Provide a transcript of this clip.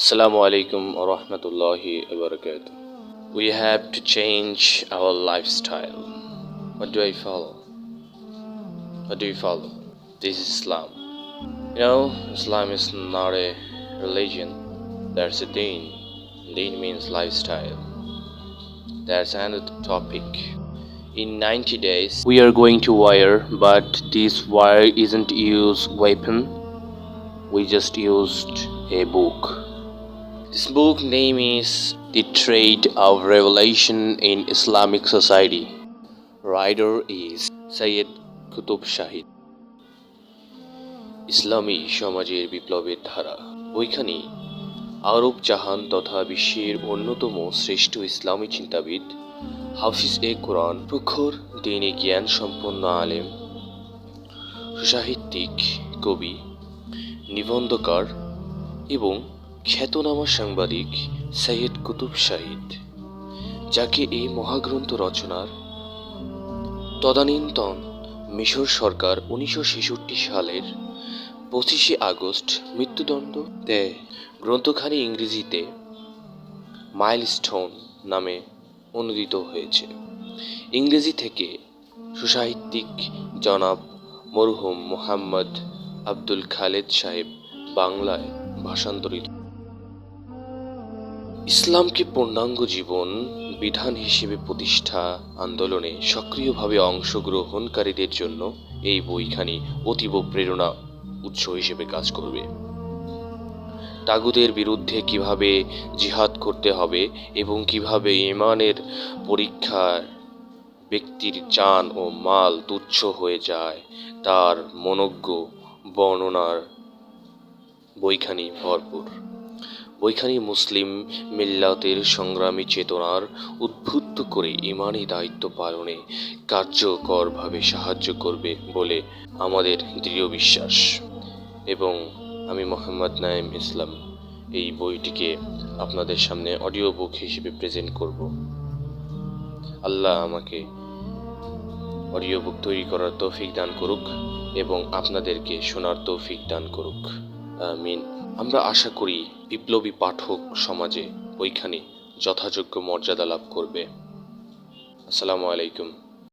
Assalamu alaikum wa rahmatullahi wa barakatuh. We have to change our lifestyle. What do I follow? What do you follow? This is Islam. Islam is not a religion. That's a deen. Deen means lifestyle. That's another topic. In 90 days, we are going to wire, but this wire isn't use weapon. We just used a book. This book name is The Trade of Revelation in Islamic Society. Writer is Sayyid Qutb Shahid. ইসলামী সমাজের বিপ্লবের ধারা। বইখানি আরব জাহান তথা বিশ্বের অন্যতম শ্রেষ্ঠ ইসলামী চিন্তাবিদ হাফিজ এ কোরআন, প্রখর দ্বীনি জ্ঞান সম্পন্ন আলেম, সুসাহিত্যিক, কবি, নিবন্ধকার এবং খ্যাতনামা সাংবাদিক সৈয়দ কুতুব শাহিদ, যাকে এই মহাগ্রন্থ রচনার তদানীন্তন মিশর সরকার 1966 সালের 25শে আগস্ট মৃত্যুদণ্ড দেয়। গ্রন্থখানি ইংরেজিতে মাইলস্টোন নামে অনুদিত হয়েছে। ইংরেজি থেকে সুসাহিত্যিক জনাব মরহুম মোহাম্মদ আব্দুল খালেদ সাহেব বাংলায় ভাষান্তরিত। ইসলামকে পূর্ণাঙ্গ জীবন বিধান হিসেবে প্রতিষ্ঠা আন্দোলনে সক্রিয়ভাবে অংশগ্রহণকারীদের জন্য এই বইখানি অতীব প্রেরণা উৎস হিসেবে কাজ করবে। তাগুতের বিরুদ্ধে কিভাবে জিহাদ করতে হবে এবং কিভাবে ঈমানের পরীক্ষার ব্যক্তির জান ও মাল তুচ্ছ হয়ে যায় তার মনোজ্ঞ বর্ণনার বইখানি ভরপুর। বইখানি মুসলিম মিল্লাতের সংগ্রামী চেতনার উদ্বুদ্ধ করে ঈমানি দায়িত্ব পালনে কার্যকরভাবে সাহায্য করবে বলে আমাদের দৃঢ় বিশ্বাস। এবং আমি মোহাম্মদ নাঈম ইসলাম এই বইটিকে আপনাদের সামনে অডিও বুক হিসেবে প্রেজেন্ট করব। আল্লাহ আমাকে অডিও বুক তৈরি করার তৌফিক দান করুক এবং আপনাদেরকে শোনার তৌফিক দান করুক, আমিন। আমরা আশা করি বিপ্লবী পাঠক সমাজে বইখানি যথাযোগ্য মর্যাদা লাভ করবে। আসসালামু আলাইকুম।